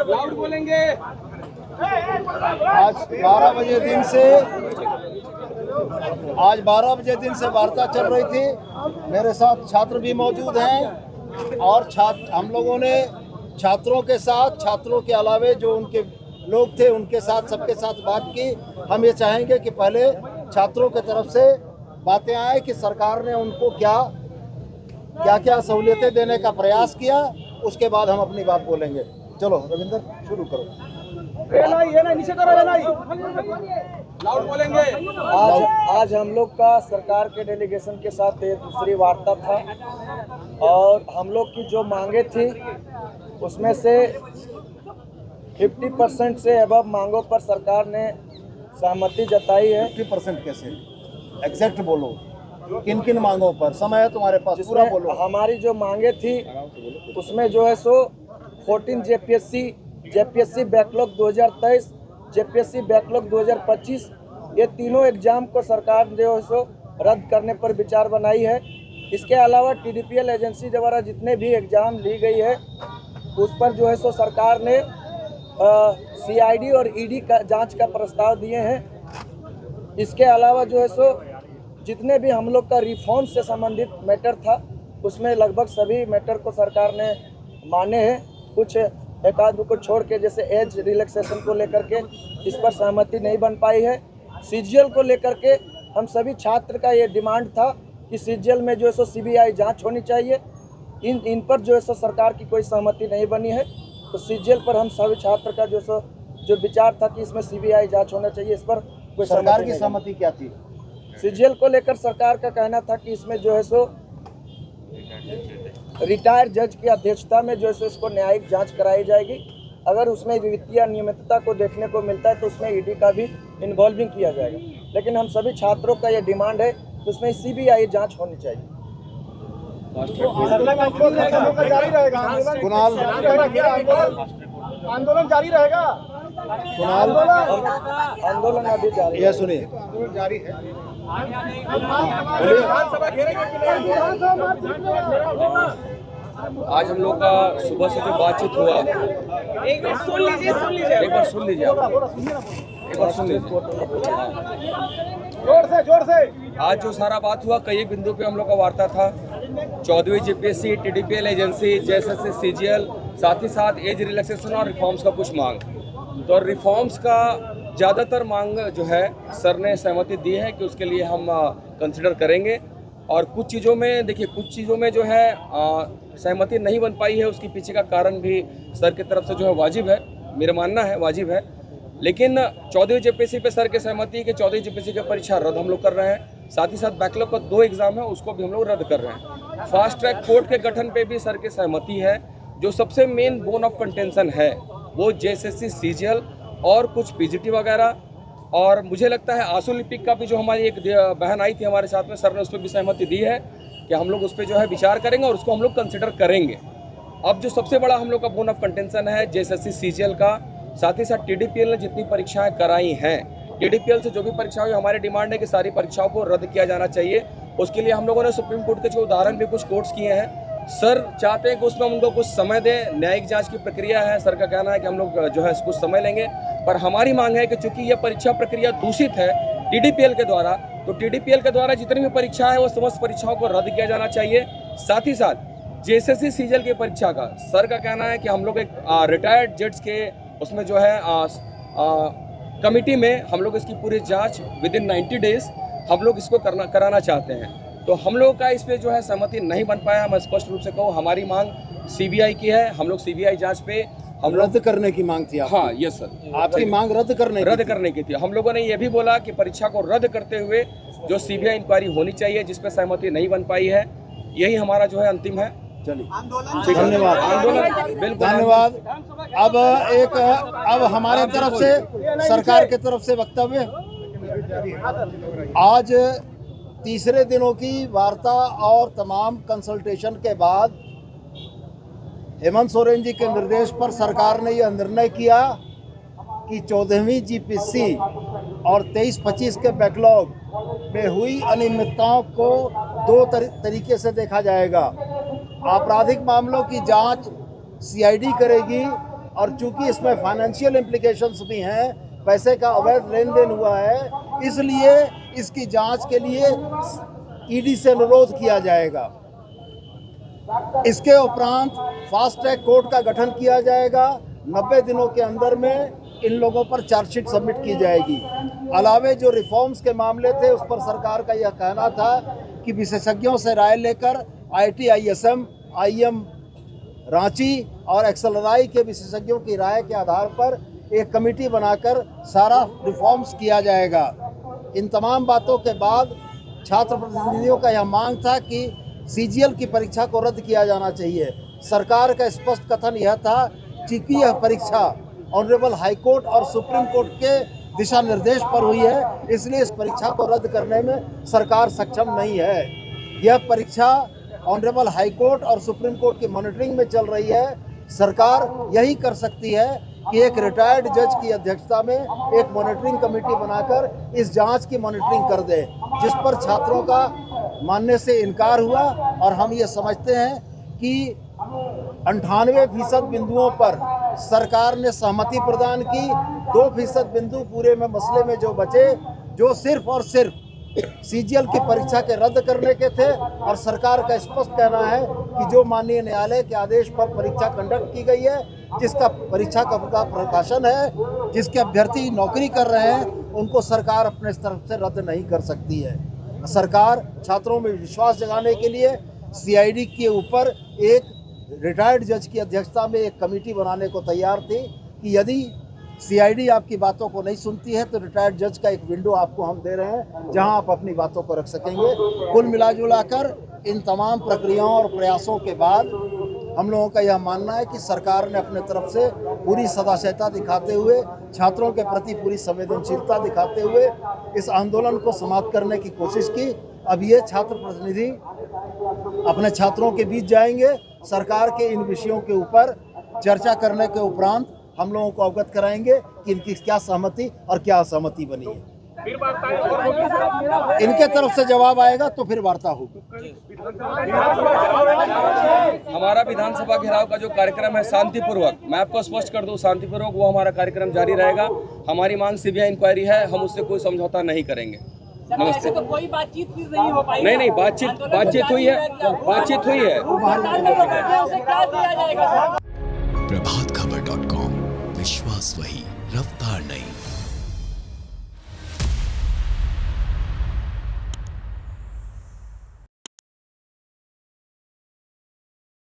Loud बोलेंगे। आज 12 बजे दिन से वार्ता चल रही थी। मेरे साथ छात्र भी मौजूद हैं और हम लोगों ने छात्रों के साथ, छात्रों के अलावे जो उनके लोग थे उनके साथ, सबके साथ बात की। हम ये चाहेंगे कि पहले छात्रों की तरफ से बातें आए कि सरकार ने उनको क्या सहूलियतें देने का प्रयास किया, उसके बाद हम अपनी बात बोलेंगे। चलो रविंदर, शुरू करो। नीचे करो, लाउड बोलेंगे। आज हम लोग का सरकार के डेलीगेशन के साथ ये दूसरी वार्ता था और हम लोग की जो मांगे थी उसमें से 50% से अबव मांगों पर सरकार ने सहमति जताई है। 50% कैसे? एग्जैक्ट बोलो, किन किन मांगों पर? समय है तुम्हारे पास, पूरा बोलो। हमारी जो मांगे थी उसमें जो है सो 14 जेपीएससी बैकलॉग 2023, जेपीएससी बैकलॉग 2025, ये तीनों एग्जाम को सरकार जो है सो रद्द करने पर विचार बनाई है। इसके अलावा टीडीपीएल एजेंसी द्वारा जितने भी एग्जाम ली गई है उस पर जो है सो सरकार ने सीआईडी और ईडी का जांच का प्रस्ताव दिए हैं। इसके अलावा जो है सो जितने भी हम लोग का रिफॉर्म से संबंधित मैटर था उसमें लगभग सभी मैटर को सरकार ने माने हैं। कुछ एक आध को छोड़ के, जैसे एज रिलैक्सेशन को लेकर के इस पर सहमति नहीं बन पाई है। सीजीएल को लेकर के हम सभी छात्र का ये डिमांड था कि सीजीएल में जो है सो सीबीआई जांच होनी चाहिए। इन पर जो है सो सरकार की कोई सहमति नहीं बनी है। तो सीजीएल पर हम सभी छात्र का जो विचार था कि इसमें सीबीआई जांच होना चाहिए, इस पर कोई सरकार की सहमति क्या थी? सीजीएल को लेकर सरकार का कहना था कि इसमें जो है सो रिटायर जज की अध्यक्षता में जो है सो इसको न्यायिक जांच कराई जाएगी। अगर उसमें वित्तीय अनियमितता को देखने को मिलता है तो उसमें ईडी का भी इन्वॉल्विंग किया जाएगा। लेकिन हम सभी छात्रों का ये डिमांड है कि उसमें सीबीआई जांच होनी चाहिए। कुणाल, आंदोलन जारी रहेगा। आंदोलन अभी जारी है। ये सुनिए, जारी है। आज हम लोग का सुबह से जो बातचीत हुआ, एक बार सुन लीजिए। जोर से। आज जो सारा बात हुआ, कई बिंदु पे हम लोग का वार्ता था। 14वीं JPSC, TDPL agency, JSSC, CGL, साथ ही साथ एज रिलैक्सेशन और रिफॉर्म्स का कुछ मांग। तो रिफॉर्म्स का ज़्यादातर मांग जो है सर ने सहमति दी है कि उसके लिए हम कंसिडर करेंगे। और कुछ चीज़ों में देखिए, कुछ चीज़ों में जो है सहमति नहीं बन पाई है। उसके पीछे का कारण भी सर की तरफ से जो है वाजिब है, मेरा मानना है वाजिब है। लेकिन 14वीं जेपीएससी पे सर की सहमति है कि 14वीं जेपीएससी की परीक्षा रद्द हम लोग कर रहे हैं। साथ ही साथ बैकलॉग का 2 एग्जाम है, उसको भी हम लोग रद्द कर रहे हैं। फास्ट ट्रैक कोर्ट के गठन पे भी सर की सहमति है। जो सबसे मेन बोन ऑफ कंटेंशन है वो जेएसएससी, सीजीएल और कुछ पीजीटी वगैरह। और मुझे लगता है आंसू लिपिक का भी जो हमारी एक बहन आई थी हमारे साथ में, सर ने उस पर भी सहमति दी है कि हम लोग उस पर जो है विचार करेंगे और उसको हम लोग कंसिडर करेंगे। अब जो सबसे बड़ा हम लोग का बोन ऑफ कंटेंशन है जेएसएससी, सीजीएल का, साथ ही साथ टीडीपीएल ने जितनी परीक्षाएं कराई हैं, टीडीपीएल से जो भी परीक्षा हुई, हमारी डिमांड है कि सारी परीक्षाओं को रद्द किया जाना चाहिए। उसके लिए हम लोगों ने सुप्रीम कोर्ट के जो उदाहरण भी कुछ कोर्ट्स किए हैं। सर चाहते हैं कि उसमें उनको कुछ समय दें, न्यायिक जांच की प्रक्रिया है। सर का कहना है कि हम लोग जो है कुछ समय लेंगे, पर हमारी मांग है कि चूंकि यह परीक्षा प्रक्रिया दूषित है टीडीपीएल के द्वारा, तो टीडीपीएल के द्वारा जितनी भी परीक्षा है वो समस्त परीक्षाओं को रद्द किया जाना चाहिए। साथ ही साथ जेएसएससी, सीजीएल की परीक्षा का सर का कहना है कि हम लोग एक रिटायर्ड जज के उसमें जो है कमिटी में हम लोग इसकी पूरी जांच विदिन 90 डेज हम लोग इसको कराना चाहते हैं। तो हम लोग का इस पे जो है सहमति नहीं बन पाया। मैं स्पष्ट रूप से कहूँ, हमारी मांग सीबीआई की है। हम लोग सीबीआई जांच पे हम रद्द करने की मांग थी आपकी? हाँ, यस सर, आपकी मांग रद्द करने की थी। हम लोगों ने ये भी बोला कि परीक्षा को रद्द करते हुए जो सीबीआई इंक्वायरी होनी चाहिए, जिसपे सहमति नहीं बन पाई है, यही हमारा जो है अंतिम है। चलिए, धन्यवाद। बिल्कुल धन्यवाद। अब हमारे तरफ से, सरकार की तरफ से वक्तव्य। आज तीसरे दिनों की वार्ता और तमाम कंसल्टेशन के बाद हेमंत सोरेन जी के निर्देश पर सरकार ने यह निर्णय किया कि 14वीं जीपीएससी और 23-25 के बैकलॉग में हुई अनियमितताओं को 2 तरीके से देखा जाएगा। आपराधिक मामलों की जांच सीआईडी करेगी। और चूंकि इसमें फाइनेंशियल इम्प्लीकेशंस भी हैं, पैसे का अवैध लेन देन हुआ है, इसलिए इसकी जांच के लिए ईडी से अनुरोध किया जाएगा। इसके उपरांत फास्ट ट्रैक कोर्ट का गठन किया जाएगा। 90 दिनों के अंदर में इन लोगों पर चार्जशीट सबमिट की जाएगी। अलावे जो रिफॉर्म्स के मामले थे उस पर सरकार का यह कहना था कि विशेषज्ञों से राय लेकर IIT ISM IIM रांची और एक्सएलआरआई के विशेषज्ञों की राय के आधार पर एक कमेटी बनाकर सारा रिफॉर्म्स किया जाएगा। इन तमाम बातों के बाद छात्र प्रतिनिधियों का यह मांग था कि CGL की परीक्षा को रद्द किया जाना चाहिए। सरकार का स्पष्ट कथन यह था कि यह परीक्षा ऑनरेबल हाई कोर्ट और सुप्रीम कोर्ट के दिशा निर्देश पर हुई है, इसलिए इस परीक्षा को रद्द करने में सरकार सक्षम नहीं है। यह परीक्षा ऑनरेबल हाई कोर्ट और सुप्रीम कोर्ट की मॉनिटरिंग में चल रही है। सरकार यही कर सकती है कि एक रिटायर्ड जज की अध्यक्षता में एक मॉनिटरिंग कमेटी बनाकर इस जांच की मॉनिटरिंग कर दे, जिस पर छात्रों का मानने से इनकार हुआ। और हम ये समझते हैं कि 98% बिंदुओं पर सरकार ने सहमति प्रदान की। 2% बिंदु पूरे में मसले में जो बचे, जो सिर्फ और सिर्फ CGL की परीक्षा के रद्द करने के थे। और सरकार का स्पष्ट कहना है कि जो माननीय न्यायालय के आदेश पर परीक्षा कंडक्ट की गई है, जिसका परीक्षा का प्रकाशन है, जिसके अभ्यर्थी नौकरी कर रहे हैं, उनको सरकार अपने तरफ से रद्द नहीं कर सकती है। सरकार छात्रों में विश्वास जगाने के लिए CID के ऊपर एक रिटायर्ड जज की अध्यक्षता में एक कमेटी बनाने को तैयार थी कि यदि CID आपकी बातों को नहीं सुनती है तो रिटायर्ड जज का एक विंडो आपको हम दे रहे हैं, जहां आप अपनी बातों को रख सकेंगे। कुल मिलाजुलाकर इन तमाम प्रक्रियाओं और प्रयासों के बाद हम लोगों का यह मानना है कि सरकार ने अपने तरफ से पूरी सदाशयता दिखाते हुए, छात्रों के प्रति पूरी संवेदनशीलता दिखाते हुए इस आंदोलन को समाप्त करने की कोशिश की। अब ये छात्र प्रतिनिधि अपने छात्रों के बीच जाएंगे, सरकार के इन विषयों के ऊपर चर्चा करने के उपरांत हम लोगों को अवगत कराएंगे कि इनकी क्या सहमति और क्या असहमति बनी है। इनके तरफ से जवाब आएगा तो फिर वार्ता होगी। हमारा विधानसभा घेराव का जो कार्यक्रम है शांतिपूर्वक, मैं आपको स्पष्ट कर दूं, शांतिपूर्वक वो हमारा कार्यक्रम जारी रहेगा। हमारी मांग CBI इंक्वायरी है, हम उससे कोई समझौता नहीं करेंगे। नमस्ते। तो कोई बातचीत फिर नहीं हो पाई? नहीं, बातचीत हुई है, बातचीत हुई है। प्रभातखबर.com, विश्वास वही, रफ्तार नहीं।